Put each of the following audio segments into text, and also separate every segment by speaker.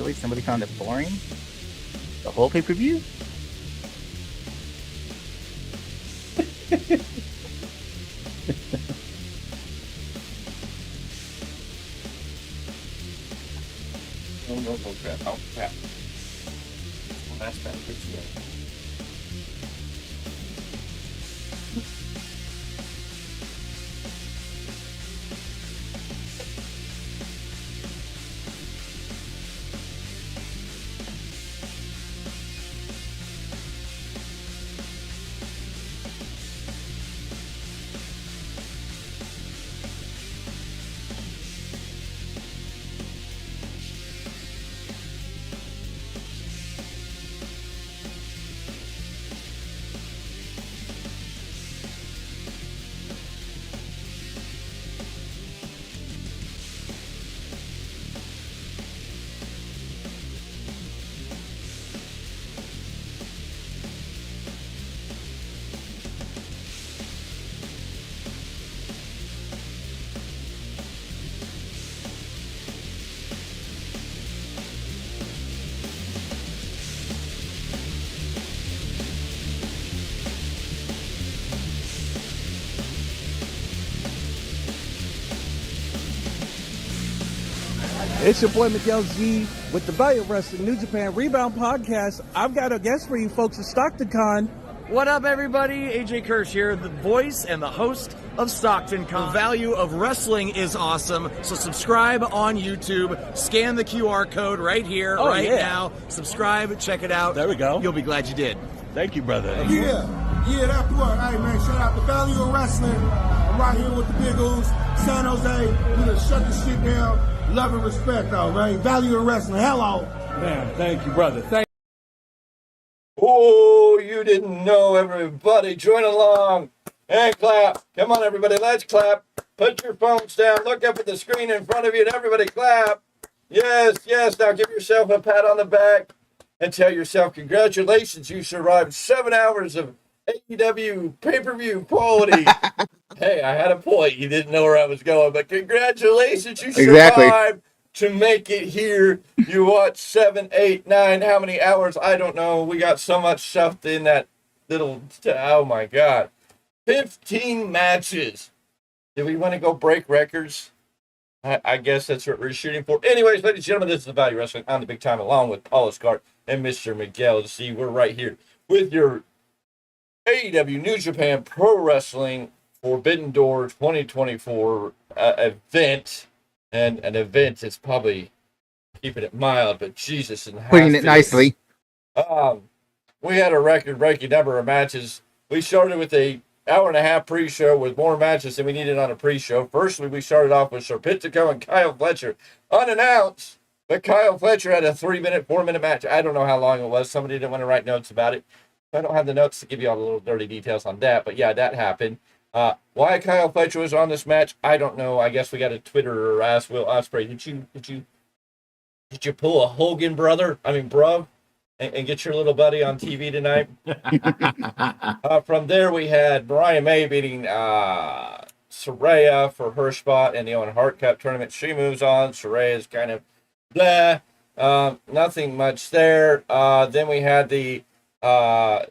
Speaker 1: Really? Somebody found it boring? The whole pay-per-view?
Speaker 2: No, crap. Oh, crap. Well, that's bad.
Speaker 3: It's your boy Miguel G with the Value of Wrestling New Japan Rebound Podcast. I've got a guest for you folks at Stockton Con.
Speaker 4: What up, everybody? AJ Kirsch here, the voice and the host of Stockton Con. The value of wrestling is awesome, so subscribe on YouTube. Scan the QR code right here, now. Subscribe, check it out.
Speaker 3: There we go.
Speaker 4: You'll be glad you did.
Speaker 3: Thank you, brother.
Speaker 5: Yeah, that's what. Hey, man, shout out the Value of Wrestling. I'm right here with the Big Oos, San Jose. We done shut the shit down. Love and respect, though, man. Value of Wrestling. Hello.
Speaker 3: Man, thank you, brother.
Speaker 2: Oh, you didn't know, everybody. Join along and clap. Come on, everybody. Let's clap. Put your phones down. Look up at the screen in front of you and everybody clap. Yes. Now give yourself a pat on the back and tell yourself, congratulations. You survived 7 hours of AEW pay-per-view quality. Hey, I had a point. You didn't know where I was going, but congratulations. You survived to make it here. You watched 7, 8, 9, how many hours? I don't know. We got so much stuff in that little, oh my God. 15 matches. Do we want to go break records? I guess that's what we're shooting for. Anyways, ladies and gentlemen, this is the Value Wrestling on the Big Time, along with Paulus, Clarke, and Mr. Miguel. See, we're right here with your AEW New Japan Pro Wrestling Forbidden Door 2024 event. And an event is probably keeping it mild, but Jesus. And
Speaker 1: putting it nicely.
Speaker 2: We had a record-breaking number of matches. We started with a hour-and-a-half pre-show with more matches than we needed on a pre-show. Firstly, we started off with Serpentico and Kyle Fletcher, unannounced, but Kyle Fletcher had a 3-minute, 4-minute match. I don't know how long it was. Somebody didn't want to write notes about it. I don't have the notes to give you all the little dirty details on that, but yeah, that happened. Why Kyle Fletcher was on this match, I don't know. I guess we got a Twitter or ask Will Ospreay. Did you pull a Hogan brother? I mean, bro, and get your little buddy on TV tonight? From there, we had Mariah May beating Saraya for her spot in the Owen Hart Cup tournament. She moves on. Saraya's kind of blah. Nothing much there. Then we had the Las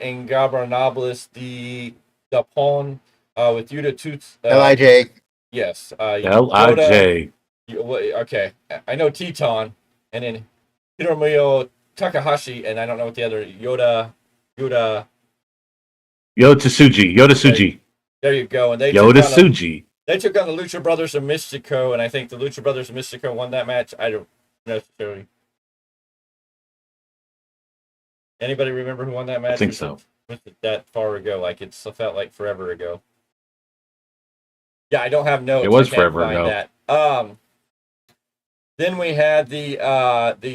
Speaker 2: Ingobernables de Japón with Yota Toots.
Speaker 1: LIJ.
Speaker 2: Yes.
Speaker 6: LIJ.
Speaker 2: Okay. I know Teton. And then Hiromu Takahashi. And I don't know what the other. Yota
Speaker 6: Tsuji.
Speaker 2: There you go. And they
Speaker 6: Tsuji.
Speaker 2: They took on the Lucha Brothers and Mistico. And I think the Lucha Brothers and Mistico won that match. I don't necessarily. Anybody remember who won that match?
Speaker 6: I think so.
Speaker 2: Was it that far ago? Like it felt like forever ago. Yeah, I don't have notes.
Speaker 6: It was forever ago.
Speaker 2: That. Then we had the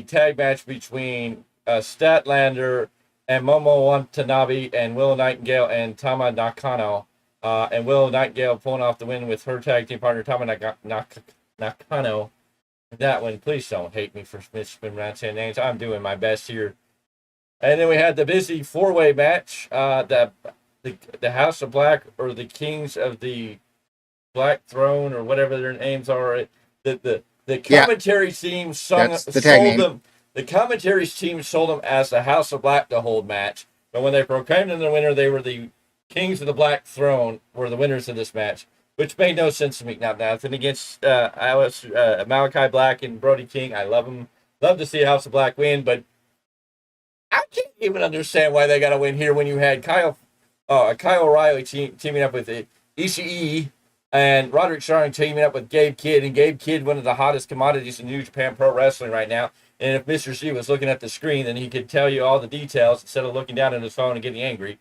Speaker 2: tag match between Statlander and Momo Watanabe and Willow Nightingale and Tama Nakano. And Willow Nightingale pulling off the win with her tag team partner Tama Nakano. That one, please don't hate me for mispronouncing names. I'm doing my best here. And then we had the busy 4-way match. The House of Black, or the Kings of the Black Throne, or whatever their names are. The The commentary team sold them. The commentary team sold them as the House of Black to hold match. But when they proclaimed them the winner, they were the Kings of the Black Throne, were the winners of this match, which made no sense to me. Now, nothing against Malakai Black and Brody King. I love them. Love to see House of Black win, but I can't even understand why they got to win here when you had Kyle O'Reilly teaming up with Isiah and Roderick Strong teaming up with Gabe Kidd. And Gabe Kidd, one of the hottest commodities in New Japan Pro Wrestling right now. And if Mr. C was looking at the screen, then he could tell you all the details instead of looking down at his phone and getting angry.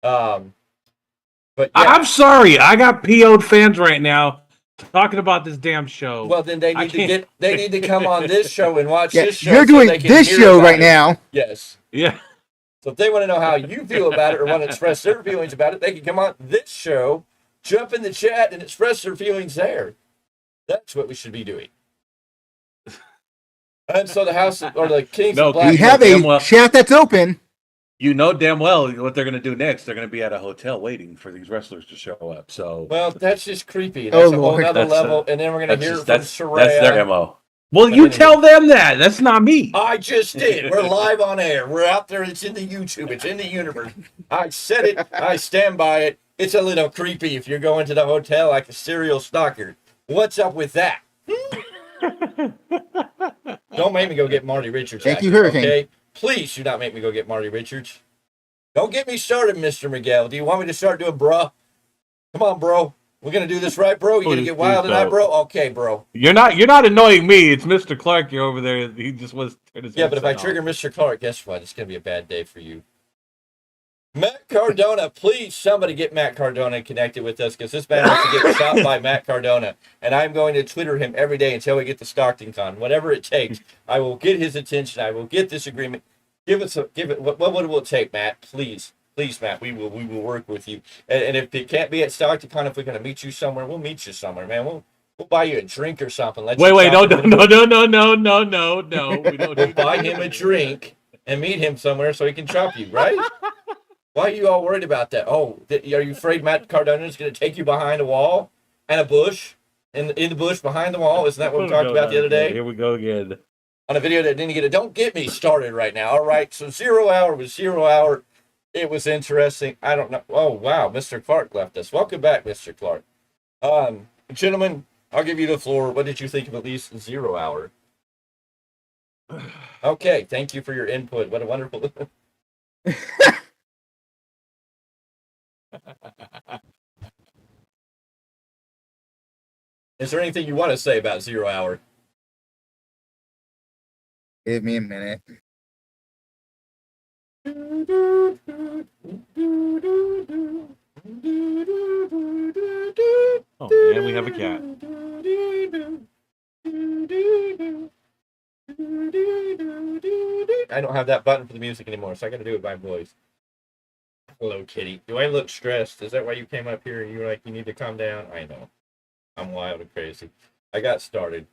Speaker 2: But yeah.
Speaker 6: I'm sorry, I got PO'd fans right now talking about this damn show.
Speaker 2: Well, then they need to come on this show and watch this show.
Speaker 7: You're doing this show right now.
Speaker 2: Yes.
Speaker 6: Yeah.
Speaker 2: So if they want to know how you feel about it or want to express their feelings about it, they can come on this show, jump in the chat, and express their feelings there. That's what we should be doing. And so the House or the Kings of Black.
Speaker 7: We have a chat that's open.
Speaker 6: You know damn well what they're going to do next. They're going to be at a hotel waiting for these wrestlers to show up. So,
Speaker 2: well, that's just creepy. That's a whole other level. And then we're going to hear from Saraya.
Speaker 6: That's their MO. Well, you tell them that. That's not me.
Speaker 2: I just did. We're live on air. We're out there. It's in the YouTube. It's in the universe. I said it. I stand by it. It's a little creepy if you're going to the hotel like a serial stalker. What's up with that? Don't make me go get Marty Richards.
Speaker 7: Thank you, Hurricane.
Speaker 2: Okay? Please do not make me go get Marty Richards. Don't get me started, Mr. Miguel. Do you want me to start doing bruh? Come on, bro. We're going to do this right, bro? You going to get wild tonight, bro? Okay, bro.
Speaker 6: You're not annoying me. It's Mr. Clarke. You're over there. He just was.
Speaker 2: Yeah, but if I trigger Mr. Clarke, guess what? It's going to be a bad day for you. Matt Cardona, please somebody get Matt Cardona connected with us because this man wants to get shot by Matt Cardona. And I'm going to Twitter him every day until we get to Stockton Con. Whatever it takes, I will get his attention. I will get this agreement. Give it. What will it take, Matt? Please, Matt. We will work with you. And if it can't be at Stockton Con, if we're going to meet you somewhere, we'll meet you somewhere, man. We'll buy you a drink or something.
Speaker 6: Wait, no. We don't.
Speaker 2: We'll buy him a drink and meet him somewhere so he can chop you, right? Why are you all worried about that? Oh, are you afraid Matt Cardona is going to take you behind a wall and a bush? In the bush behind the wall? Isn't that what we talked about the other day?
Speaker 6: Here we go again.
Speaker 2: On a video that didn't get it. Don't get me started right now. All right, so 0 Hour was 0 Hour. It was interesting. I don't know. Oh, wow, Mr. Clarke left us. Welcome back, Mr. Clarke. Gentlemen, I'll give you the floor. What did you think of at least 0 Hour? Okay, thank you for your input. What a wonderful... Is there anything you want to say about 0 Hour?
Speaker 7: Give me a minute.
Speaker 6: Oh, and we have a cat.
Speaker 2: I don't have that button for the music anymore, so I got to do it by voice. Hello, kitty. Do I look stressed? Is that why you came up here and you were like, you need to calm down? I know. I'm wild and crazy. I got started.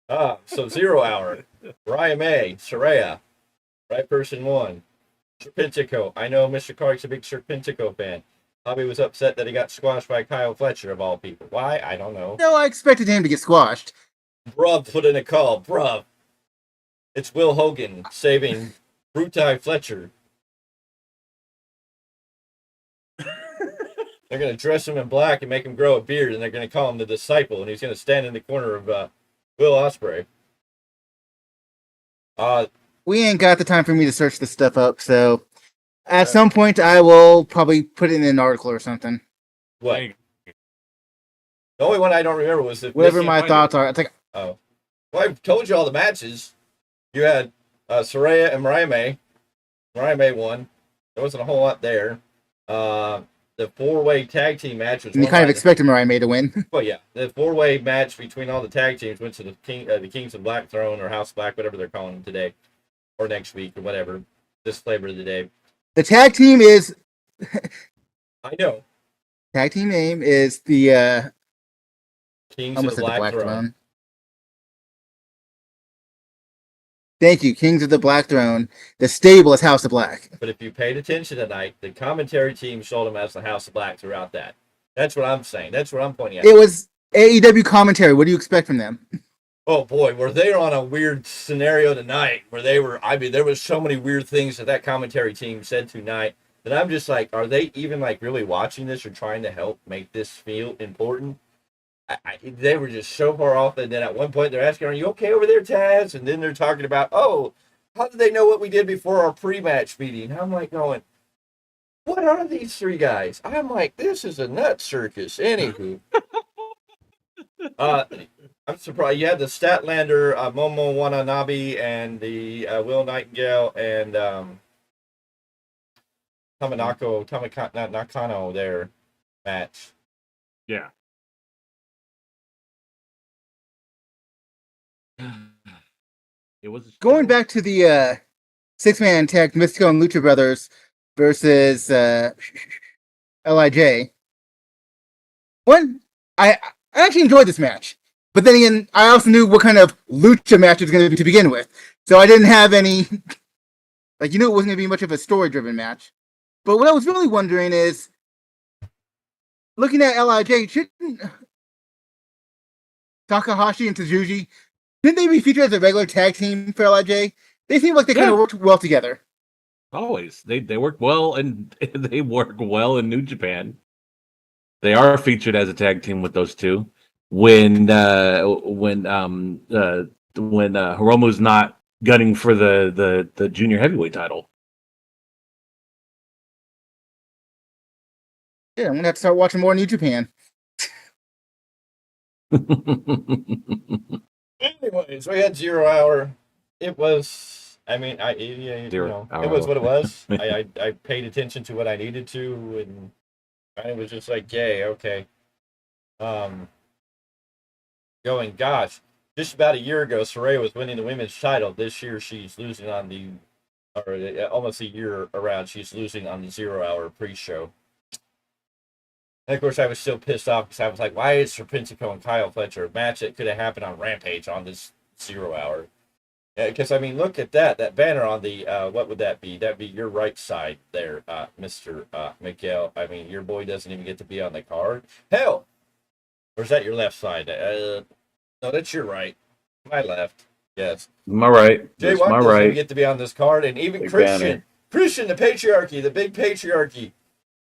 Speaker 2: So 0 Hour. Mariah May, Saraya. Right person won. Serpentico. I know Mr. Clarke's a big Serpentico fan. Bobby was upset that he got squashed by Kyle Fletcher, of all people. Why? I don't know.
Speaker 7: No, I expected him to get squashed.
Speaker 2: Bruv put in a call. Bruv. It's Will Hogan saving Brutai Fletcher. They're going to dress him in black and make him grow a beard, and they're going to call him the Disciple, and he's going to stand in the corner of Will Ospreay.
Speaker 7: We ain't got the time for me to search this stuff up, so at some point I will probably put it in an article or something.
Speaker 2: What? The only one I don't remember was the
Speaker 7: whatever my thoughts are. It's like,
Speaker 2: oh, well, I told you all the matches. You had Saraya and Mariah May. Mariah May won. There wasn't a whole lot there. The 4-way tag team match was.
Speaker 7: You kind of expected Mariah May to win.
Speaker 2: Well, yeah, the 4-way match between all the tag teams went to the Kings of Black Throne or House Black, whatever they're calling them today, or next week or whatever. This flavor of the day.
Speaker 7: The tag team is.
Speaker 2: I know.
Speaker 7: Tag team name is the.
Speaker 2: Kings of the Black Throne.
Speaker 7: Thank you, Kings of the Black Throne. The stable is House of Black.
Speaker 2: But if you paid attention tonight, the commentary team sold them as the House of Black throughout that. That's what I'm saying. That's what I'm pointing at.
Speaker 7: It was AEW commentary. What do you expect from them?
Speaker 2: Oh boy, were they on a weird scenario tonight where they were, I mean, there was so many weird things that commentary team said tonight that I'm just like, are they even like really watching this or trying to help make this feel important? They were just so far off. And then at one point they're asking, are you okay over there, Taz? And then they're talking about, oh, how did they know what we did before our pre-match meeting? I'm like going, what are these three guys? I'm like, this is a nut circus. Anywho. I'm surprised. You had the Statlander, Momo Watanabe, and the Will Nightingale and Nakano there match.
Speaker 6: Yeah. It was
Speaker 7: Going back to the 6-man tag, Mistico and Lucha Brothers versus LIJ. One, I actually enjoyed this match. But then again, I also knew what kind of Lucha match it was going to be to begin with. So I didn't have any... Like, it wasn't going to be much of a story-driven match. But what I was really wondering is, looking at LIJ, shouldn't Takahashi and Tsuji, didn't they be featured as a regular tag team for LIJ? They seem like they kind of worked well together.
Speaker 6: Always. They work well, and they work well in New Japan. They are featured as a tag team with those two. When Hiromu's not gunning for the junior heavyweight title.
Speaker 7: Yeah, I'm gonna have to start watching more New Japan.
Speaker 2: Anyways, we had 0 Hour. It was, I mean, it was what it was. I paid attention to what I needed to, and I was just like, yay, okay. Going, gosh, just about a year ago, Saraya was winning the women's title. This year, she's losing on almost a year around, she's losing on the 0 Hour pre-show. And of course, I was still pissed off because I was like, why is Serpentico and Kyle Fletcher a match that could have happened on Rampage on this 0 Hour? Because, I mean, look at that banner on the, what would that be? That'd be your right side there, Mr. Miguel. I mean, your boy doesn't even get to be on the card. Hell! Or is that your left side? No, that's your right. My left. Yes.
Speaker 6: My right.
Speaker 2: Jay White doesn't even get to be on this card. And even
Speaker 6: Big
Speaker 2: Christian.
Speaker 6: banner.
Speaker 2: Christian, the patriarchy, the big patriarchy.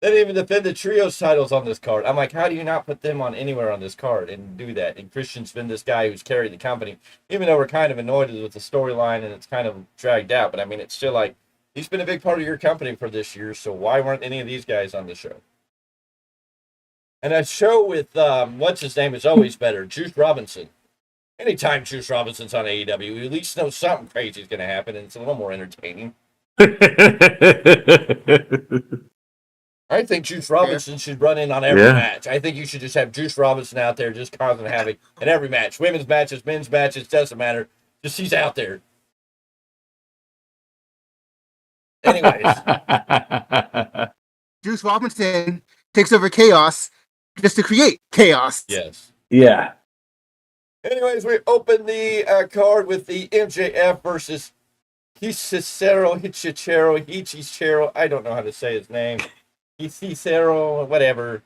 Speaker 2: They didn't even defend the trios titles on this card. I'm like, how do you not put them on anywhere on this card and do that? And Christian's been this guy who's carried the company, even though we're kind of annoyed with the storyline and it's kind of dragged out. But I mean, it's still like, he's been a big part of your company for this year, so why weren't any of these guys on the show? And that show with, what's his name is always better, Juice Robinson. Anytime Juice Robinson's on AEW, you at least know something crazy is going to happen, and it's a little more entertaining. I think Juice Robinson should run in on every match. I think you should just have Juice Robinson out there just causing havoc in every match. Women's matches, men's matches, doesn't matter. Just he's out there. Anyways.
Speaker 7: Juice Robinson takes over chaos just to create chaos.
Speaker 2: Yes.
Speaker 6: Yeah.
Speaker 2: Anyways, we open the card with the MJF versus Hichichero. I don't know how to say his name. Cicero, whatever.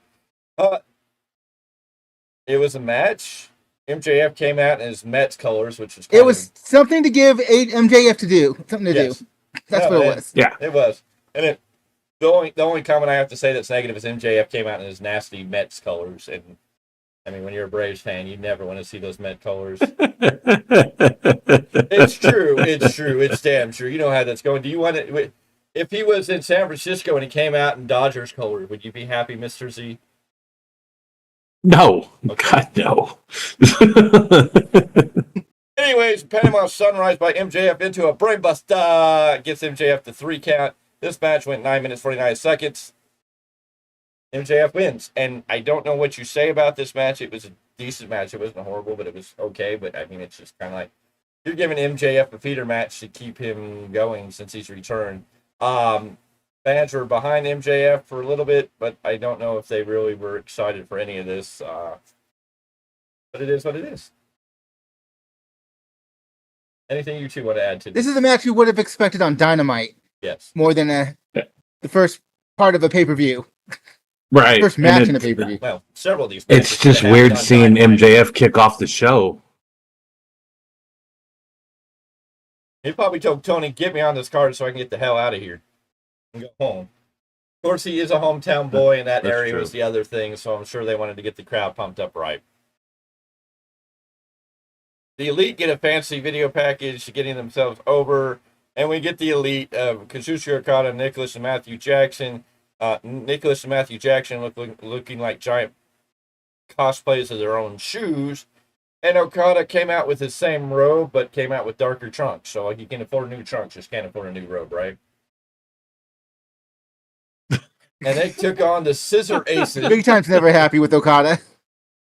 Speaker 2: It was a match. MJF came out in his Mets colors, which was
Speaker 7: something to give MJF to do. Something to do. That's what it was.
Speaker 6: Yeah.
Speaker 2: It was. And the only comment I have to say that's negative is MJF came out in his nasty Mets colors. And I mean, when you're a Braves fan, you never want to see those Met colors. It's true. It's damn true. You know how that's going. Do you want to... If he was in San Francisco and he came out in Dodgers color, would you be happy, Mr. Z?
Speaker 6: No.
Speaker 2: Okay.
Speaker 6: God, no.
Speaker 2: Anyways, Panama Sunrise by MJF into a brainbuster. Gets MJF the 3 count. This match went 9 minutes, 49 seconds. MJF wins. And I don't know what you say about this match. It was a decent match. It wasn't horrible, but it was okay. But, I mean, it's just kind of like, you're giving MJF a feeder match to keep him going since he's returned. Fans were behind MJF for a little bit, but I don't know if they really were excited for any of this. But it is what it is. Anything you two want to add to this?
Speaker 7: This is a match you would have expected on Dynamite.
Speaker 2: Yes.
Speaker 7: More than the first part of a pay-per-view.
Speaker 6: Right.
Speaker 7: First match in the pay-per-view.
Speaker 2: Well, several of these.
Speaker 6: It's
Speaker 2: matches
Speaker 6: just
Speaker 2: that
Speaker 6: weird
Speaker 2: happened on
Speaker 6: seeing
Speaker 2: Dynamite.
Speaker 6: MJF kick off the show.
Speaker 2: He probably told Tony, "Get me on this card so I can get the hell out of here and go home." Of course, he is a hometown boy, and that
Speaker 6: That's
Speaker 2: area
Speaker 6: true.
Speaker 2: was the other thing, so I'm sure they wanted to get the crowd pumped up right. The Elite get a fancy video package getting themselves over, and we get the Elite of Kazuchika Okada, Nicholas and Matthew Jackson. Nicholas and Matthew Jackson looking like giant cosplays of their own shoes. And Okada came out with the same robe, but came out with darker trunks. So like, you can afford new trunks, just can't afford a new robe, right? And they took on the Scissor Aces.
Speaker 7: Big Tyme's never happy with Okada.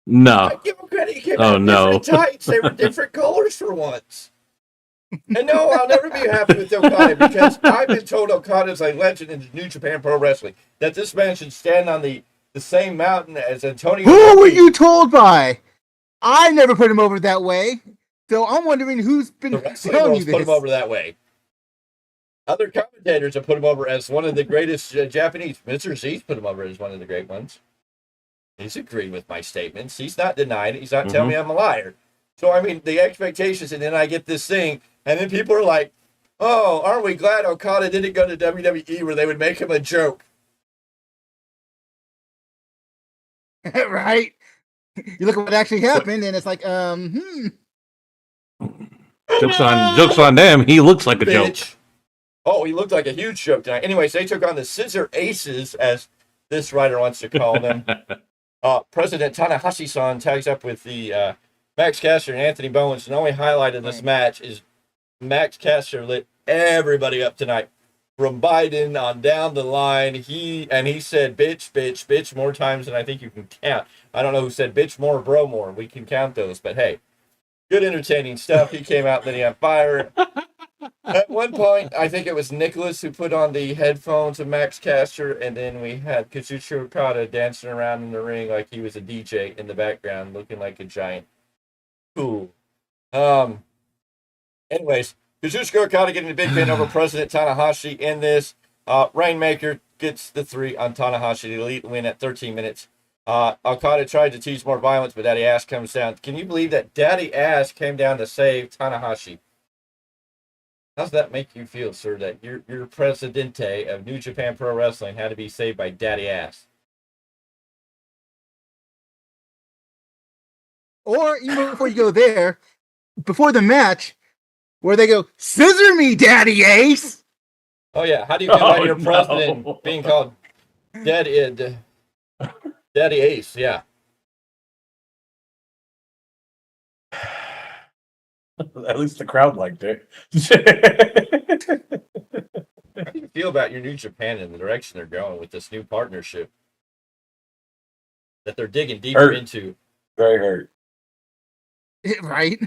Speaker 6: No.
Speaker 2: I give them credit. He came
Speaker 6: Oh,
Speaker 2: out in
Speaker 6: no.
Speaker 2: different tights. They were different colors for once. And no, I'll never be happy with Okada because I've been told Okada's a legend in New Japan Pro Wrestling. That this man should stand on the same mountain as Antonio.
Speaker 7: Who were you told by? I never put him over that way. So I'm wondering who's been
Speaker 2: The wrestling
Speaker 7: telling you
Speaker 2: world's put
Speaker 7: this.
Speaker 2: him over that way. Other commentators have put him over as one of the greatest Japanese. Mr. Z's put him over as one of the great ones. He's agreed with my statements. He's not denying it. He's not telling me I'm a liar. So, I mean, the expectations, and then I get this thing, and then people are like, oh, aren't we glad Okada didn't go to WWE where they would make him a joke?
Speaker 7: Right? You look at what actually happened, and it's like,
Speaker 6: Jokes on them. He looks like a joke.
Speaker 2: Bitch. Oh, he looked like a huge joke tonight. Anyways, they took on the Scissor Aces, as this writer wants to call them. President Tanahashi-san tags up with the Max Caster and Anthony Bowens. And the only highlight of this match is Max Caster lit everybody up tonight. From Biden on down the line, he said bitch, bitch, bitch more times than I think you can count. I don't know who said bitch more, bro more. We can count those, but hey, good entertaining stuff. He came out, then he on fire. At one point, I think it was Nicholas who put on the headphones of Max Caster, and then we had Kazuchika Okada dancing around in the ring like he was a DJ in the background, looking like a giant fool. Anyways, Kazuchika Okada getting the big pin over President Tanahashi in this. Rainmaker gets the 3 on Tanahashi. The Elite win at 13 minutes. Okada tried to tease more violence, but Daddy Ass comes down. Can you believe that Daddy Ass came down to save Tanahashi? How's that make you feel, sir, that your presidente of New Japan Pro Wrestling had to be saved by Daddy Ass?
Speaker 7: or even before you go there, before the match, where they go, scissor me, Daddy Ace!
Speaker 2: Oh, yeah. How do you feel about your president being called Daddy Ace? Yeah.
Speaker 6: At least the crowd liked it.
Speaker 2: How do you feel about your New Japan and the direction they're going with this new partnership that they're digging deeper into?
Speaker 6: Very hurt.
Speaker 7: Right?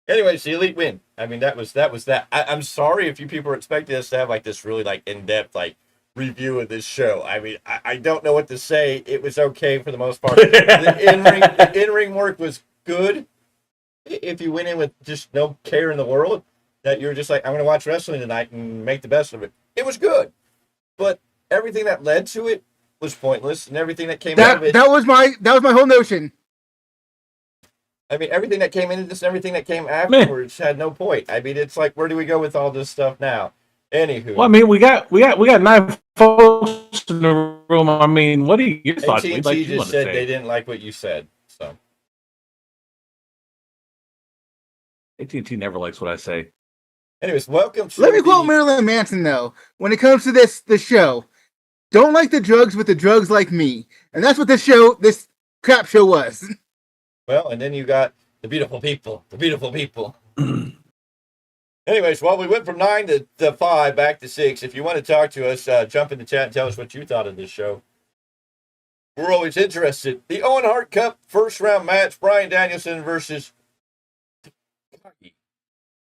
Speaker 2: Anyways, the Elite win. I mean, that was that. I'm sorry if you people were expecting us to have like this really like in-depth like review of this show. I mean, I don't know what to say. It was okay for the most part. The in-ring work was good. If you went in with just no care in the world, that you're just like, I'm going to watch wrestling tonight and make the best of it. It was good. But everything that led to it was pointless, and everything that came out of it.
Speaker 7: That was my whole notion.
Speaker 2: I mean, everything that came into this and everything that came afterwards had no point. I mean, it's like, where do we go with all this stuff now? Anywho.
Speaker 6: Well, I mean, we got 9 folks in the room. I mean, what are your thoughts?
Speaker 2: AT&T just said they didn't like what you said. So
Speaker 6: AT&T never likes what I say.
Speaker 2: anyways, welcome to
Speaker 7: Let me quote Marilyn Manson, though. When it comes to this show, don't like the drugs, but the drugs like me. And that's what this crap show was.
Speaker 2: Well, and then you got the beautiful people. The beautiful people. Anyways, well, we went from 9 to 5, back to 6. If you want to talk to us, jump in the chat and tell us what you thought of this show. We're always interested. The Owen Hart Cup first round match, Bryan Danielson versus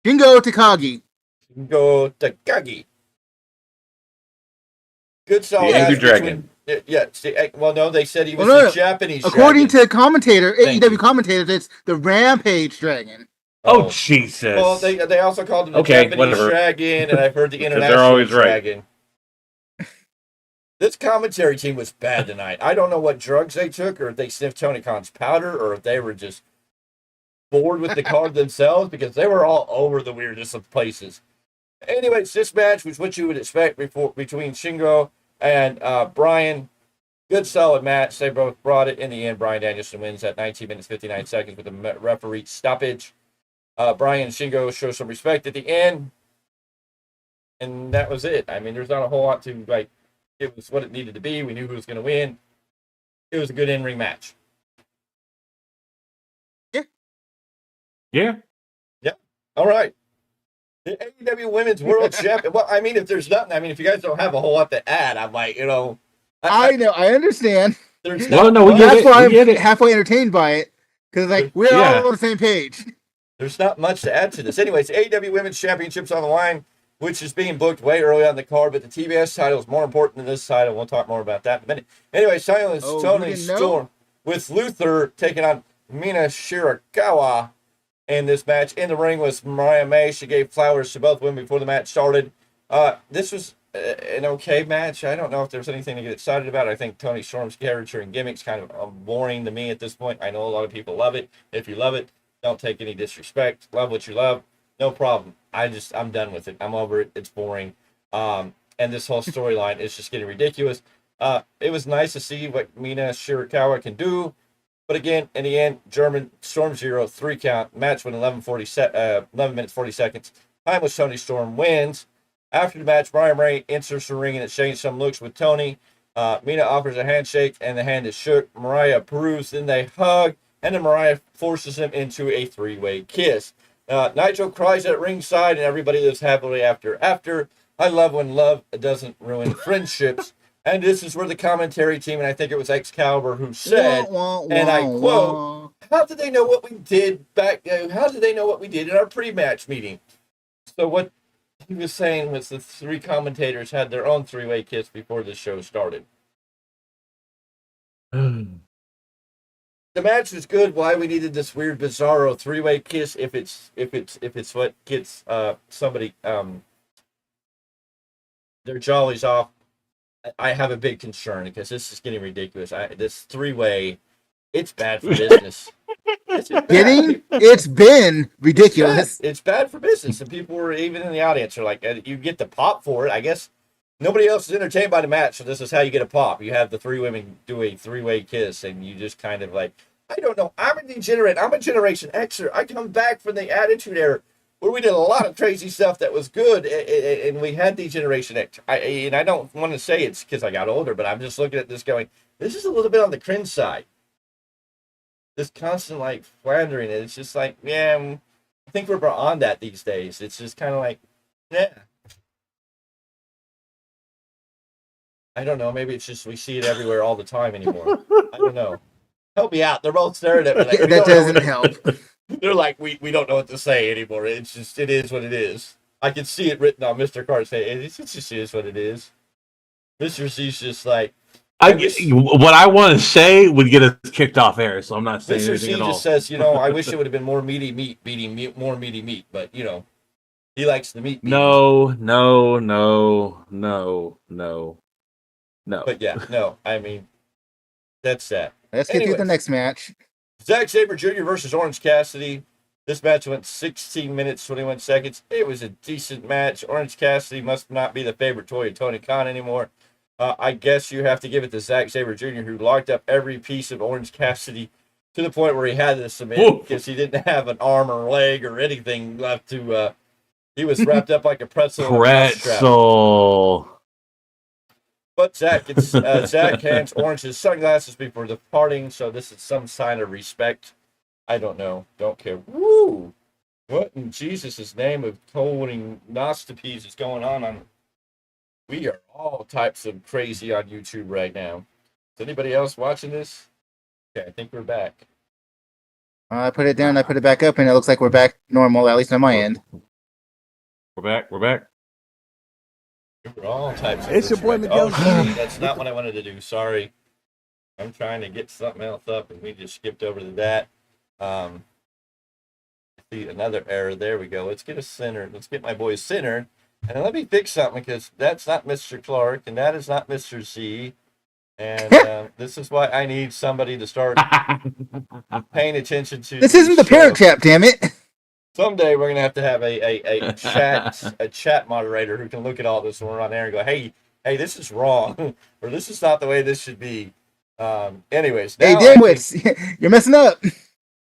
Speaker 7: Shingo Takagi.
Speaker 2: Takagi. Good solid
Speaker 6: The Angry
Speaker 2: match
Speaker 6: Dragon.
Speaker 2: well, no, they said he was
Speaker 7: Well,
Speaker 2: the Japanese
Speaker 7: According
Speaker 2: dragon.
Speaker 7: to
Speaker 2: Thank
Speaker 7: AEW
Speaker 2: you.
Speaker 7: commentators, it's the Rampage Dragon.
Speaker 6: Oh, Jesus.
Speaker 2: Well, they also called him the
Speaker 6: Okay,
Speaker 2: Japanese
Speaker 6: whatever.
Speaker 2: dragon, and I've heard the
Speaker 6: they're
Speaker 2: international
Speaker 6: always right.
Speaker 2: dragon. This commentary team was bad tonight. I don't know what drugs they took, or if they sniffed Tony Khan's powder, or if they were just bored with the card themselves, because they were all over the weirdest of places. Anyways, this match was what you would expect between Shingo and Bryan. Good, solid match. They both brought it. In the end, Bryan Danielson wins at 19 minutes, 59 seconds with a referee stoppage. Bryan and Shingo show some respect at the end. And that was it. I mean, there's not a whole lot to, like, it was what it needed to be. We knew who was going to win. It was a good in-ring match.
Speaker 6: Yeah.
Speaker 2: All right. The AEW Women's World Champion. Well, I mean, if there's nothing, I mean, if you guys don't have a whole lot to add, I'm like, you know.
Speaker 7: I know, I understand.
Speaker 2: There's
Speaker 6: No, we get
Speaker 7: That's
Speaker 6: it.
Speaker 7: why
Speaker 6: We get
Speaker 7: I'm
Speaker 6: it.
Speaker 7: halfway entertained by it. Because, like, we're all on the same page.
Speaker 2: There's not much to add to this. Anyways, AEW Women's Championship's on the line, which is being booked way early on the card, but the TBS title is more important than this title. We'll talk more about that in a minute. Anyway, Silence Tony Storm with Luther taking on Mina Shirakawa. And this match in the ring was Mariah May. She gave flowers to both women before the match started. This was an okay match. I don't know if there's anything to get excited about. I think Tony Storm's character and gimmicks kind of boring to me at this point. I know a lot of people love it. If you love it, don't take any disrespect. Love what you love. No problem. I'm done with it. I'm over it. It's boring. And this whole storyline is just getting ridiculous. It was nice to see what Mina Shirakawa can do. But again, in the end, German Storm 0, 3 count. Match went 11 minutes, 40 seconds. Timeless Tony Storm wins. After the match, Mariah May enters the ring and exchanged some looks with Tony. Mina offers a handshake, and the hand is shook. Mariah approves, then they hug, and then Mariah forces him into a 3-way kiss. Nitro cries at ringside, and everybody lives happily after. I love when love doesn't ruin friendships. And this is where the commentary team, and I think it was Excalibur who said, and I quote, how did they know what we did how did they know what we did in our pre-match meeting? So what he was saying was the 3 commentators had their own 3-way kiss before the show started. The match was good. Why we needed this weird, bizarro 3-way kiss if it's what gets somebody their jollies off. I have a big concern because this is getting ridiculous. This 3-way, it's bad for business.
Speaker 7: It's been ridiculous.
Speaker 2: It's bad for business, and people were even in the audience are like, you get the pop for it. I guess nobody else is entertained by the match, so this is how you get a pop. You have the 3 women do a 3-way kiss, and you just kind of like, I don't know. I'm a degenerate. I'm a Generation Xer. I come back from the Attitude Era, where we did a lot of crazy stuff that was good, and we had Degeneration X. And I don't want to say it's because I got older, but I'm just looking at this going, this is a little bit on the cringe side. This constant, like, floundering, it's just like, yeah, I think we're on that these days. It's just kind of like, yeah. I don't know. Maybe it's just we see it everywhere all the time anymore. I don't know. Help me out. They're both staring at me. Like,
Speaker 7: that doesn't help.
Speaker 2: They're like, we don't know what to say anymore. It's just, it is what it is. I can see it written on Mr. Carter's face. It just is what it is. Mr. C's just like...
Speaker 6: what I want to say would get us kicked off air, so I'm not saying
Speaker 2: Mr.
Speaker 6: anything
Speaker 2: C
Speaker 6: at all.
Speaker 2: just says, I wish it would have been more meaty meat, more meaty meat. But, he likes the meat.
Speaker 6: No.
Speaker 2: But yeah, no, I mean, that's that.
Speaker 7: Let's get to the next match.
Speaker 2: Zack Sabre Jr. versus Orange Cassidy. This match went 16 minutes, 21 seconds. It was a decent match. Orange Cassidy must not be the favorite toy of Tony Khan anymore. I guess you have to give it to Zack Sabre Jr., who locked up every piece of Orange Cassidy to the point where he had to submit because he didn't have an arm or leg or anything left to. He was wrapped up like a pretzel. But Zack hands Orange his sunglasses before departing, so this is some sign of respect. I don't know. Don't care. Woo! What in Jesus' name of colonoscopies is going on? We are all types of crazy on YouTube right now. Is anybody else watching this? Okay, I think we're back.
Speaker 7: I put it down, I put it back up, and it looks like we're back normal, at least on my end.
Speaker 6: We're back.
Speaker 2: We're all types of
Speaker 3: It's your boy Miguel.
Speaker 2: That's not what I wanted to do. Sorry. I'm trying to get something else up, and we just skipped over to that. See, another error. There we go. Let's get us centered. Let's get my boys centered. And let me fix something because that's not Mr. Clarke and that is not Mr. Z. And this is why I need somebody to start paying attention to.
Speaker 7: This isn't the Parent Trap, damn it.
Speaker 2: Someday we're gonna have a chat moderator who can look at all this when we're on air and go, hey, this is wrong, or this is not the way this should be. Anyways,
Speaker 7: hey, dimwits, you're messing up.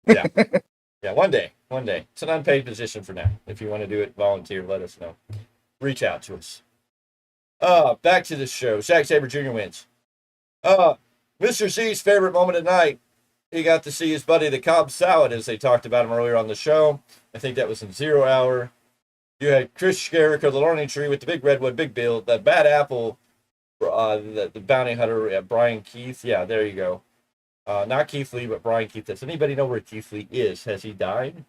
Speaker 2: Yeah, one day. It's an unpaid position for now. If you want to do it, volunteer, let us know. Reach out to us. Back to the show. Zack Sabre Jr. wins. Mr. C's favorite moment of the night. He got to see his buddy, the Cobb Salad, as they talked about him earlier on the show. I think that was in 0 Hour. You had Chris Jericho, the Learning Tree with the Big Redwood, Big Bill, the Bad Apple, the Bounty Hunter, Brian Keith. Yeah, there you go. Not Keith Lee, but Brian Keith. Does anybody know where Keith Lee is? Has he died?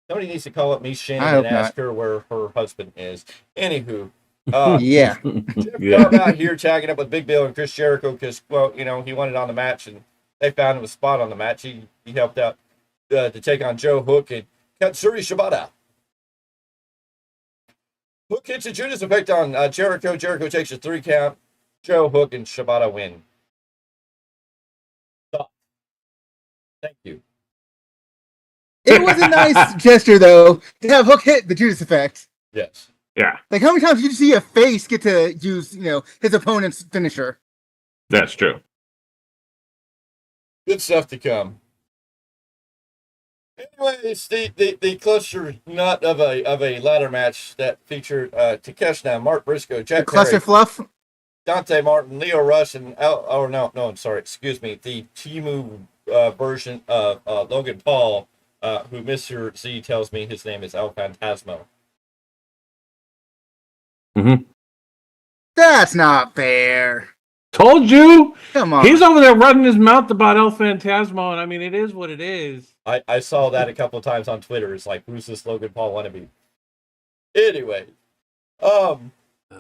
Speaker 2: Somebody needs to call up Miss Shannon and ask her where her husband is. Anywho.
Speaker 7: Yeah.
Speaker 2: Jeff out here tagging up with Big Bill and Chris Jericho because, well, he wanted on the match and they found him a spot on the match. He helped out to take on Joe Hook and Katsuri Shibata. Hook hits a Judas effect on Jericho. Jericho takes a 3 count. Joe Hook and Shibata win. Stop. Thank you.
Speaker 7: It was a nice gesture, though, to have Hook hit the Judas effect.
Speaker 2: Yes.
Speaker 6: Yeah.
Speaker 7: Like, how many times did you see a face get to use, his opponent's finisher?
Speaker 6: That's true.
Speaker 2: Good stuff to come. Anyways, the cluster nut of a ladder match that featured Takeshita, Mark Briscoe, Jack
Speaker 7: Cluster
Speaker 2: Perry,
Speaker 7: fluff?
Speaker 2: Dante Martin, Leo Rush, and the Timu version of Logan Paul, who Mr. Z tells me his name is El Phantasmo.
Speaker 6: Mm-hmm.
Speaker 7: That's not fair.
Speaker 6: Told you.
Speaker 7: Come on.
Speaker 6: He's over there running his mouth about El Phantasmo, and I mean, it is what it is.
Speaker 2: I saw that a couple of times on Twitter. It's like, who's this Logan Paul wannabe? Anyway,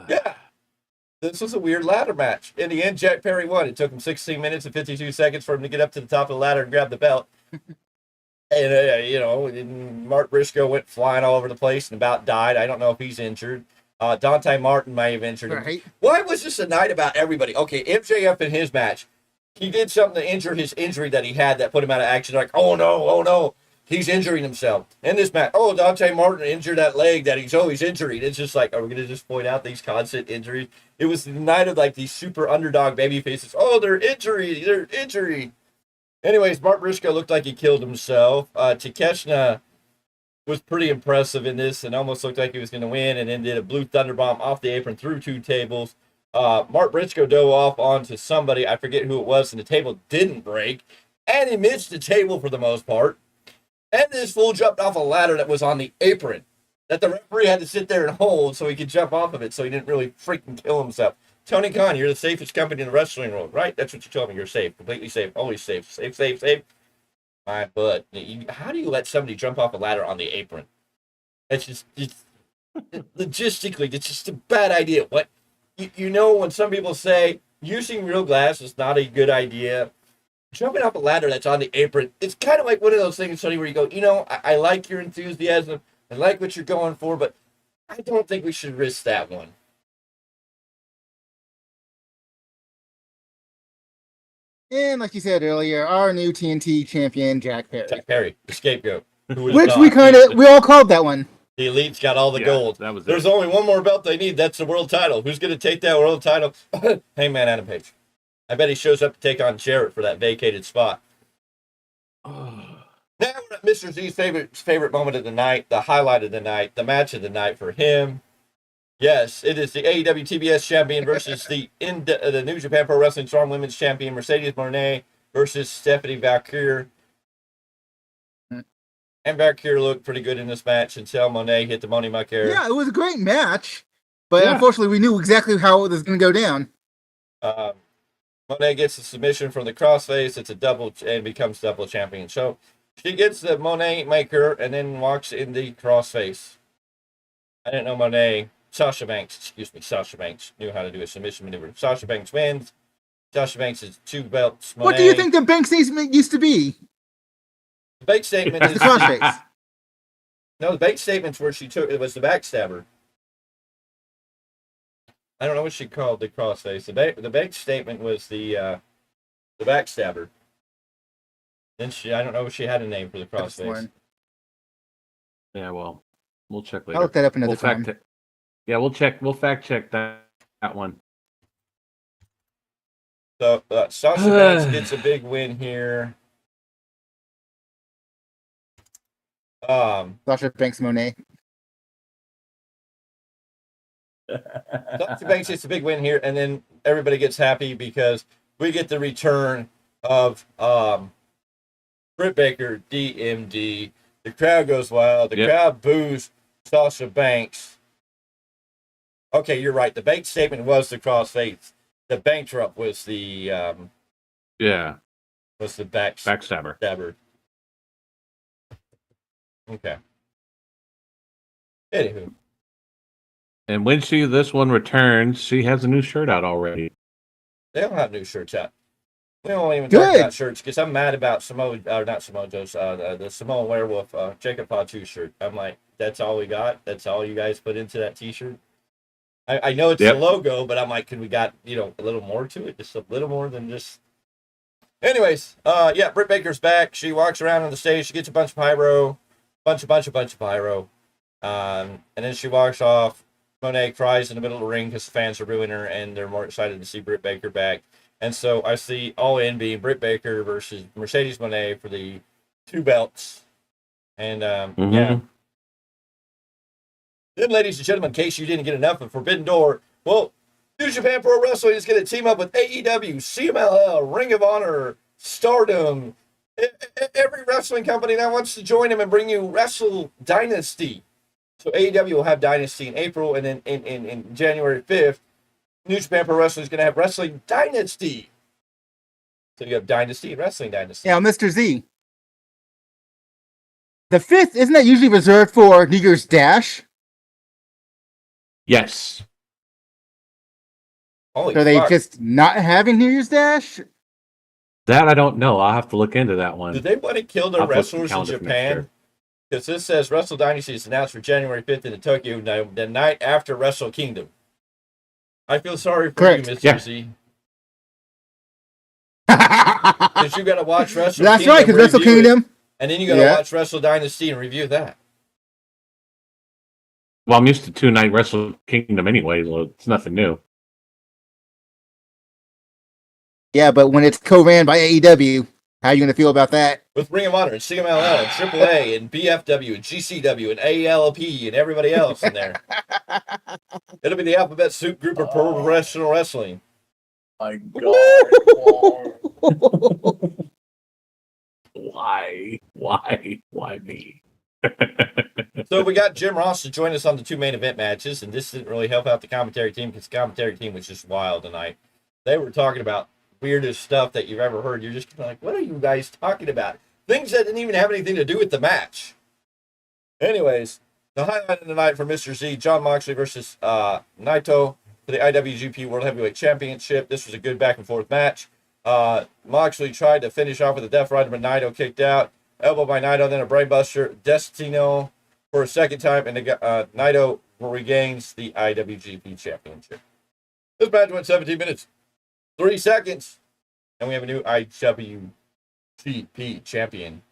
Speaker 2: yeah. This was a weird ladder match. In the end, Jack Perry won. It took him 16 minutes and 52 seconds for him to get up to the top of the ladder and grab the belt. And, Mark Briscoe went flying all over the place and about died. I don't know if he's injured. Dante Martin may have injured him.
Speaker 7: Right.
Speaker 2: Why was this a night about everybody? Okay, MJF in his match, he did something to injure his injury that he had that put him out of action. Like, oh no, he's injuring himself. In this match, Dante Martin injured that leg that he's always injured. It's just like, are we going to just point out these constant injuries? It was the night of like these super underdog baby faces. Oh, they're injury. Anyways, Mark Briscoe looked like he killed himself. Takeshita was pretty impressive in this and almost looked like he was going to win and then did a blue thunderbomb off the apron through 2 tables. Mark Briscoe dove off onto somebody. I forget who it was, and the table didn't break. And he missed the table for the most part. And this fool jumped off a ladder that was on the apron that the referee had to sit there and hold so he could jump off of it so he didn't really freaking kill himself. Tony Khan, you're the safest company in the wrestling world, right? That's what you told me. You're safe. Completely safe. Always safe. Safe. My butt. How do you let somebody jump off a ladder on the apron? That's just logistically, it's just a bad idea. What when some people say using real glass is not a good idea, jumping off a ladder that's on the apron, it's kind of like one of those things, Sonny, where you go, I like your enthusiasm, I like what you're going for, but I don't think we should risk that one.
Speaker 7: And like you said earlier, our new TNT champion, Jack Perry.
Speaker 2: Jack Perry, the scapegoat.
Speaker 7: Which we all called that one.
Speaker 2: The Elite's got all the gold. There's only one more belt they need. That's the world title. Who's going to take that world title? Hangman Adam Page. I bet he shows up to take on Jarrett for that vacated spot. Now we're at Mr. Z's favorite moment of the night, the highlight of the night, the match of the night for him. Yes, it is the AEW TBS champion versus the New Japan Pro Wrestling Strong Women's champion, Mercedes Moné versus Stephanie Valkyrie. And Valkyrie looked pretty good in this match until Moné hit the Money Muck Air.
Speaker 7: Yeah, it was a great match, but unfortunately we knew exactly how it was going to go down.
Speaker 2: Moné gets the submission from the crossface. It's a double and becomes double champion. So she gets the Moné Maker and then walks in the crossface. I didn't know Sasha Banks knew how to do a submission maneuver. Sasha Banks wins. Sasha Banks is 2 belts. Moné.
Speaker 7: What do you think the Banks used to be?
Speaker 2: The bank statement is
Speaker 7: the crossface.
Speaker 2: No, the bank statement's where it was the backstabber. I don't know what she called the crossface. The big statement was the backstabber. Then I don't know if she had a name for the crossface.
Speaker 6: Yeah, well, we'll check later.
Speaker 7: I'll look that up another time.
Speaker 6: We'll check. We'll fact check that one.
Speaker 2: So Sasha Banks gets a big win here.
Speaker 7: Sasha Banks Monet.
Speaker 2: Sasha Banks gets a big win here, and then everybody gets happy because we get the return of Britt Baker, DMD. The crowd goes wild. The crowd boos Sasha Banks. Okay, you're right. The bank statement was the crossface. The bankrupt was the was the backstabber. Okay. Anywho.
Speaker 6: And when this one returns, she has a new shirt out already.
Speaker 2: They don't have new shirts out. We don't even talk about shirts because I'm mad about the Samoan Werewolf Jacob Fatu shirt. I'm like, that's all we got? That's all you guys put into that t-shirt? I know it's the logo, but I'm like, can we got, a little more to it? Just a little more than just... Anyways, Britt Baker's back. She walks around on the stage. She gets a bunch of pyro. Bunch of pyro. And then she walks off. Monet cries in the middle of the ring because the fans are booing her, and they're more excited to see Britt Baker back. And so I see All In being Britt Baker versus Mercedes Moné for the 2 belts. And, Then, ladies and gentlemen, in case you didn't get enough of Forbidden Door, well, New Japan Pro Wrestling is going to team up with AEW, CMLL, Ring of Honor, Stardom, every wrestling company that wants to join them and bring you Wrestle Dynasty. So AEW will have Dynasty in April, and then in January 5th, New Japan Pro Wrestling is going to have Wrestling Dynasty. So you have Dynasty and Wrestling Dynasty.
Speaker 7: Yeah, Mr. Z. The 5th, isn't that usually reserved for New Year's Dash?
Speaker 6: Yes.
Speaker 2: Holy
Speaker 7: So they just not having New Year's Dash?
Speaker 6: That I don't know. I'll have to look into that one.
Speaker 2: Did they want to kill their wrestlers in Japan? Because this says Wrestle Dynasty is announced for January 5th in Tokyo, the night after Wrestle Kingdom. I feel sorry for you, Mr. Z. Because you got to watch Wrestle Kingdom.
Speaker 7: That's right, because Wrestle Kingdom.
Speaker 2: And then you got to watch Wrestle Dynasty and review that.
Speaker 6: Well, I'm used to 2-night Wrestle Kingdom anyway, so it's nothing new.
Speaker 7: Yeah, but when it's co-ran by AEW, how are you going to feel about that?
Speaker 2: With Ring of Honor and CMLL and AAA and BFW and GCW and ALP and everybody else in there. It'll be the alphabet soup group of professional wrestling.
Speaker 1: My God.
Speaker 6: Why me?
Speaker 2: So we got Jim Ross to join us on the 2 main event matches, and this didn't really help out the commentary team because the commentary team was just wild tonight. They were talking about weirdest stuff that you've ever heard. You're just kind of like, what are you guys talking about? Things that didn't even have anything to do with the match. Anyways, the highlight of the night for Mr. Z, Jon Moxley versus Naito for the IWGP World Heavyweight Championship. This was a good back and forth match. Moxley tried to finish off with a Death Rider, but Naito kicked out. Elbow by Naito, then a Brainbuster. Destino for a second time, and Naito regains the IWGP Championship. This match went 17 minutes, 3 seconds, and we have a new IWGP champion,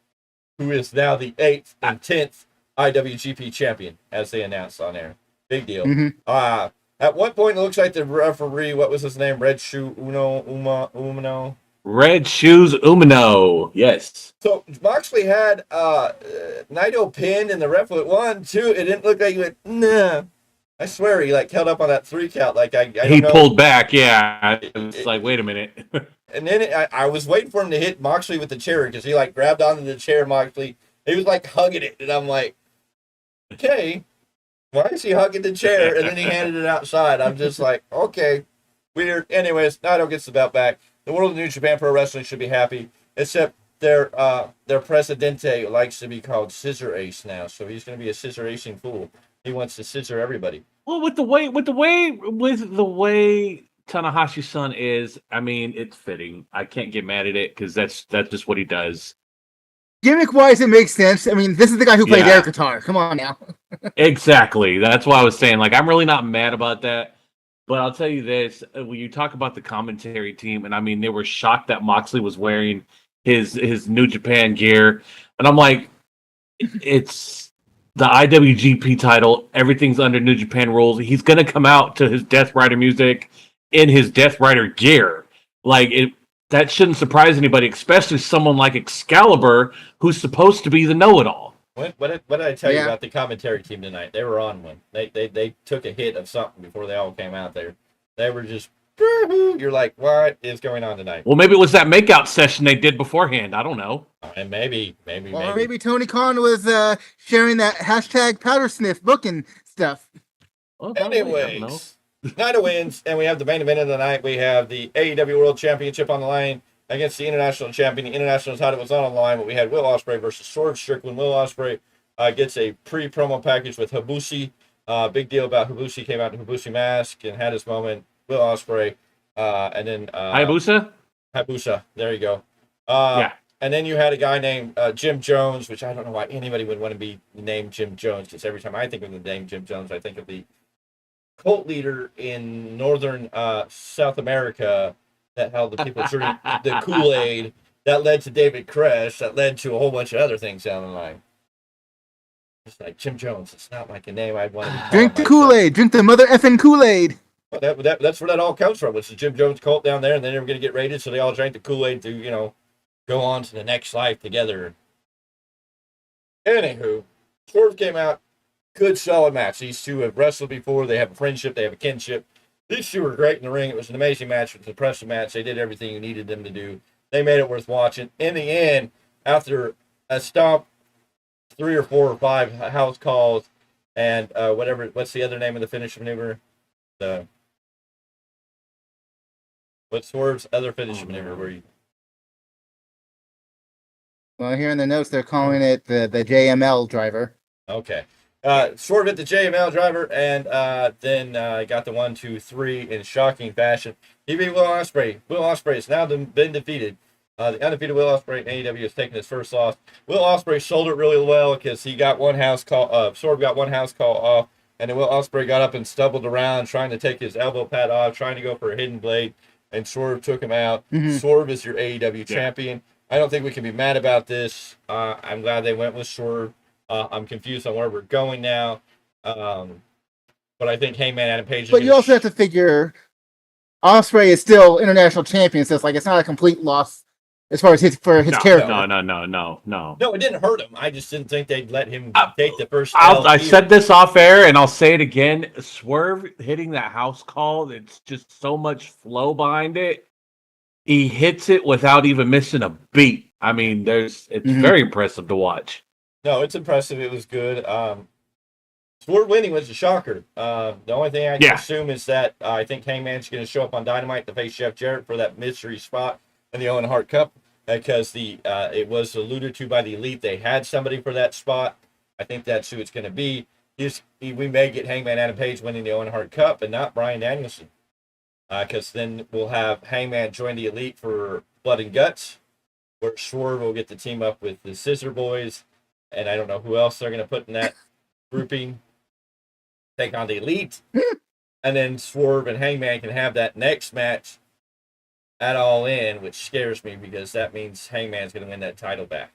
Speaker 2: who is now the 8th and 10th IWGP champion, as they announced on air. Big deal.
Speaker 7: Mm-hmm.
Speaker 2: At one point, it looks like the referee, what was his name? Red Shoe Umino.
Speaker 6: Red Shoes Umino. Yes.
Speaker 2: So Moxley had Naito pinned, and the ref went 1, 2. It didn't look like he went, nah. I swear he held up on that 3 count. Like I don't know.
Speaker 6: Pulled back. Yeah. It's like, wait a minute.
Speaker 2: And then I was waiting for him to hit Moxley with the chair because he grabbed onto the chair. Moxley, he was hugging it, and I'm like, okay, why is he hugging the chair? And then he handed it outside. I'm just like, okay, weird. Anyways, Naito gets the belt back. The world of New Japan Pro Wrestling should be happy, except their presidente likes to be called Scissor Ace now, so he's going to be a scissor acing fool. He wants to scissor everybody.
Speaker 6: Well, with the way Tanahashi's son is, I mean, it's fitting. I can't get mad at it because that's just what he does.
Speaker 7: Gimmick-wise, it makes sense. I mean, this is the guy who played air guitar. Come on now.
Speaker 6: Exactly. That's why I was saying, I'm really not mad about that. But I'll tell you this: when you talk about the commentary team, and I mean, they were shocked that Moxley was wearing his New Japan gear, and I'm like, it's the IWGP title. Everything's under New Japan rules. He's gonna come out to his Death Rider music in his Death Rider gear. Like it, that shouldn't surprise anybody, especially someone like Excalibur, who's supposed to be the know-it-all.
Speaker 2: What did I tell you about the commentary team tonight? They were on one. They took a hit of something before they all came out there. They were just, you're like, what is going on tonight?
Speaker 6: Well, maybe it was that makeout session they did beforehand. I don't know.
Speaker 2: And maybe.
Speaker 7: Or maybe Tony Khan was sharing that hashtag powder sniff booking stuff.
Speaker 6: Well,
Speaker 2: anyways, night of wins, and we have the main event of the night. We have the AEW World Championship on the line against the International Champion. The International title was not on the line, but we had Will Ospreay versus Swerve Strickland. Will Ospreay gets a pre-promo package with Habushi. Big deal about Habushi. Came out in Habushi mask and had his moment. Will Ospreay, and then Hayabusa. There you go.
Speaker 6: Yeah.
Speaker 2: And then you had a guy named Jim Jones, which I don't know why anybody would want to be named Jim Jones, because every time I think of the name Jim Jones, I think of the cult leader in northern South America that held the people drinking the Kool-Aid that led to David Koresh, that led to a whole bunch of other things down the line. It's like Jim Jones. It's not like a name I'd want to be calling
Speaker 7: Drink the
Speaker 2: myself.
Speaker 7: Kool-Aid. Drink the mother effing Kool-Aid.
Speaker 2: Well, that's where that all comes from. It's the Jim Jones cult down there, and then they were going to get raided, so they all drank the Kool-Aid to, go on to the next life together. Anywho, Swerve came out. Good, solid match. These two have wrestled before. They have a friendship. They have a kinship. These two were great in the ring. It was an amazing match. It was an impressive match. They did everything you needed them to do. They made it worth watching. In the end, after a stomp, 3 or 4 or 5 house calls, and what's the other name of the finish maneuver? What's Swerve's other finish maneuver? Where you?
Speaker 7: Well, here in the notes, they're calling it the JML driver.
Speaker 2: Okay. Swerve hit the JML driver, and then got the 1, 2, 3 in shocking fashion. He beat Will Ospreay. Will Ospreay has now been defeated. The undefeated Will Ospreay in AEW has taken his first loss. Will Ospreay sold it really well because he got one house call. Swerve got one house call off, and then Will Ospreay got up and stumbled around trying to take his elbow pad off, trying to go for a hidden blade, and Swerve took him out. Mm-hmm. Swerve is your AEW champion. I don't think we can be mad about this. I'm glad they went with Swerve. I'm confused on where we're going now. But I think Hangman Adam Page is
Speaker 7: But you also have to figure Ospreay is still international champion, so it's not a complete loss as far as his character.
Speaker 6: No.
Speaker 2: No, it didn't hurt him. I just didn't think they'd let him take the first
Speaker 6: I said this off air, and I'll say it again. Swerve hitting that house call, it's just so much flow behind it. He hits it without even missing a beat. I mean, it's very impressive to watch.
Speaker 2: No, it's impressive. It was good. Swerve winning was a shocker. The only thing I can assume is that I think Hangman's going to show up on Dynamite to face Jeff Jarrett for that mystery spot in the Owen Hart Cup, because it was alluded to by the Elite. They had somebody for that spot. I think that's who it's going to be. We may get Hangman Adam Page winning the Owen Hart Cup and not Bryan Danielson. Because then we'll have Hangman join the Elite for Blood and Guts, where Swerve will get to team up with the Scissor Boys, and I don't know who else they're going to put in that grouping, take on the Elite, and then Swerve and Hangman can have that next match at All In, which scares me because that means Hangman's going to win that title back.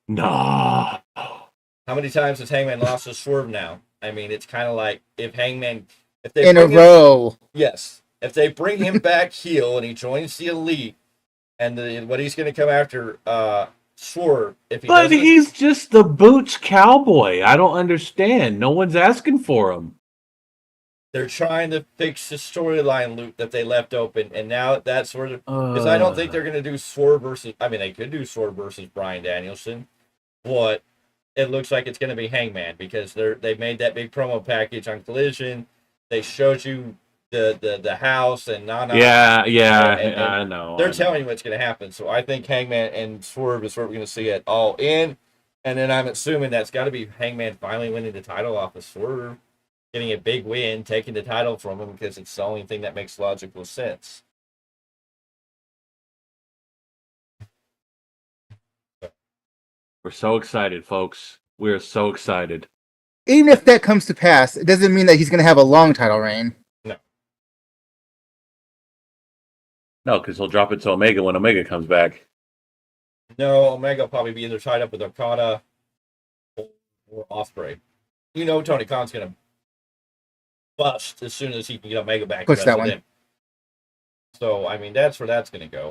Speaker 6: No.
Speaker 2: How many times has Hangman lost to Swerve now? I mean, it's kind of like if Hangman...
Speaker 7: in a row.
Speaker 2: Yes. If they bring him back heel and he joins the Elite, and what he's going to come after Swerve,
Speaker 6: but he's just the Boots Cowboy. I don't understand. No one's asking for him.
Speaker 2: They're trying to fix the storyline loop that they left open, and now that's sort of because I don't think they're going to do Swerve versus. I mean, they could do Swerve versus Bryan Danielson, but it looks like it's going to be Hangman because they made that big promo package on Collision. They showed you the house and Nana.
Speaker 6: And I know.
Speaker 2: They're telling you what's going to happen. So I think Hangman and Swerve is what we're going to see at All In. And then I'm assuming that's got to be Hangman finally winning the title off of Swerve, getting a big win, taking the title from him because it's the only thing that makes logical sense.
Speaker 6: We're so excited, folks. We're so excited.
Speaker 7: Even if that comes to pass, it doesn't mean that he's going to have a long title reign.
Speaker 6: No, because he'll drop it to Omega when Omega comes back.
Speaker 2: No, Omega will probably be either tied up with Okada or Ospreay. You know Tony Khan's going to bust as soon as he can get Omega back.
Speaker 7: Push that one.
Speaker 2: So, I mean, that's where that's going to go.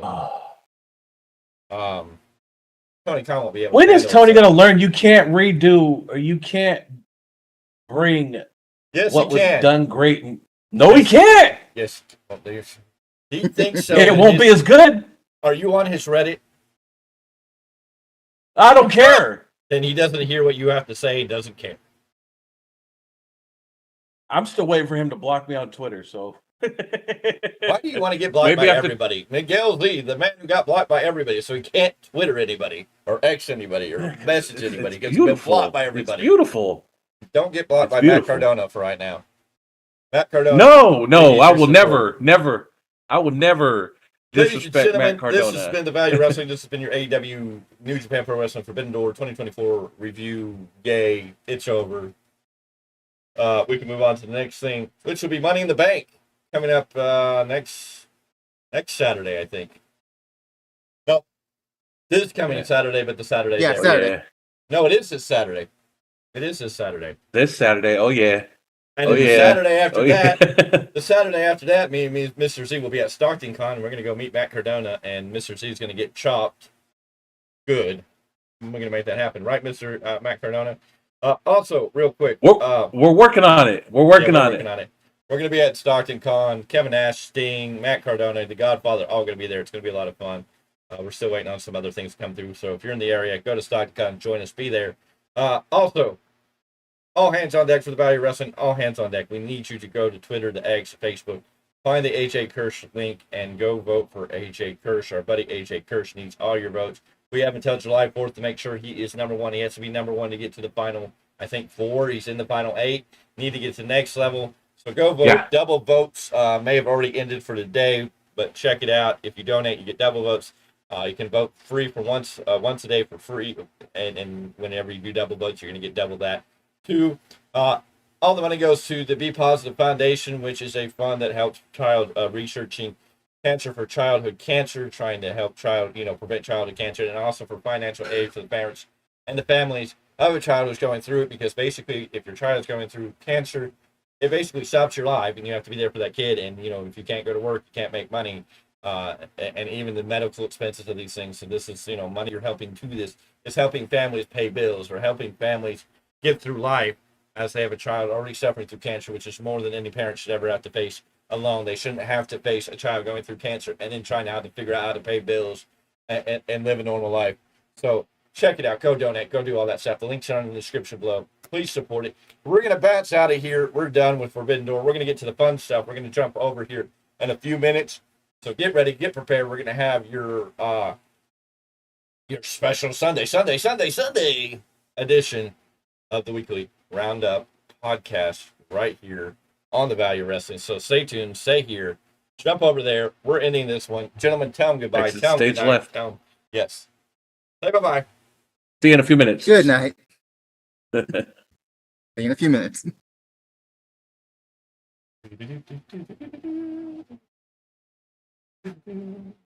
Speaker 2: Tony Khan won't be able
Speaker 6: When
Speaker 2: to
Speaker 6: is Tony going to learn you can't redo or you can't bring what was done great? No, he can't.
Speaker 2: Yes. Well, he thinks so.
Speaker 6: It won't be as good.
Speaker 2: Are you on his Reddit?
Speaker 6: I don't care.
Speaker 2: Then he doesn't hear what you have to say. He doesn't care.
Speaker 6: I'm still waiting for him to block me on Twitter, so.
Speaker 2: Why do you want to get blocked by everybody? Miguel Z, the man who got blocked by everybody, so he can't Twitter anybody or X anybody or message anybody because he's been blocked by everybody.
Speaker 6: It's beautiful.
Speaker 2: Don't get blocked by Matt Cardona for right now. Matt Cardona.
Speaker 6: No, I will never. I will never disrespect Matt Cardona.
Speaker 2: This has been the Value Wrestling. This has been your AEW New Japan Pro Wrestling Forbidden Door 2024 review. Yay, it's over. We can move on to the next thing, which will be Money in the Bank coming up next Saturday, I think. No, this is coming Saturday, but the Saturday.
Speaker 7: Yeah, Saturday.
Speaker 6: Yeah.
Speaker 2: No, it is this Saturday. It is this Saturday.
Speaker 6: This Saturday, oh yeah.
Speaker 2: And the Saturday after that, the Saturday after that, me and Mr. Z will be at Stockton Con. And we're going to go meet Matt Cardona, and Mr. Z is going to get chopped good. We're going to make that happen, right, Mr. Matt Cardona? Also, real quick,
Speaker 6: we're working on it. We're working on it.
Speaker 2: We're going to be at Stockton Con. Kevin Nash, Sting, Matt Cardona, The Godfather, all going to be there. It's going to be a lot of fun. We're still waiting on some other things to come through. So if you're in the area, go to Stockton Con, join us, be there. Also, all hands on deck for the Value Wrestling. All hands on deck. We need you to go to Twitter, the X, Facebook, find the AJ Kirsch link, and go vote for AJ Kirsch. Our buddy AJ Kirsch needs all your votes. We have until July 4th to make sure he is number one. He has to be number one to get to the final, I think, 4. He's in the final 8. Need to get to the next level. So go vote. Yeah. Double votes may have already ended for today, but check it out. If you donate, you get double votes. You can vote free for once a day for free, and whenever you do double votes, you're going to get double that. 2, all the money goes to the Be Positive Foundation, which is a fund that helps child researching cancer for childhood cancer, trying to help prevent childhood cancer, and also for financial aid for the parents and the families of a child who's going through it. Because basically, if your child is going through cancer, it basically stops your life, and you have to be there for that kid. And if you can't go to work, you can't make money, and even the medical expenses of these things. So this is money you're helping to this. It's helping families pay bills or helping families get through life as they have a child already suffering through cancer, which is more than any parent should ever have to face alone. They shouldn't have to face a child going through cancer and then trying to figure out how to pay bills and live a normal life. So check it out. Go donate. Go do all that stuff. The link's are in the description below. Please support it. We're going to bounce out of here. We're done with Forbidden Door. We're going to get to the fun stuff. We're going to jump over here in a few minutes. So get ready. Get prepared. We're going to have your special Sunday edition of the weekly roundup podcast right here on the Value Wrestling. So stay tuned, stay here, jump over there. We're ending this one. Gentlemen, tell them goodbye. Tell them
Speaker 6: stage
Speaker 2: good night.
Speaker 6: left.
Speaker 2: Tell them, yes. Say bye-bye.
Speaker 6: See you in a few minutes.
Speaker 7: Good night. See you in a few minutes.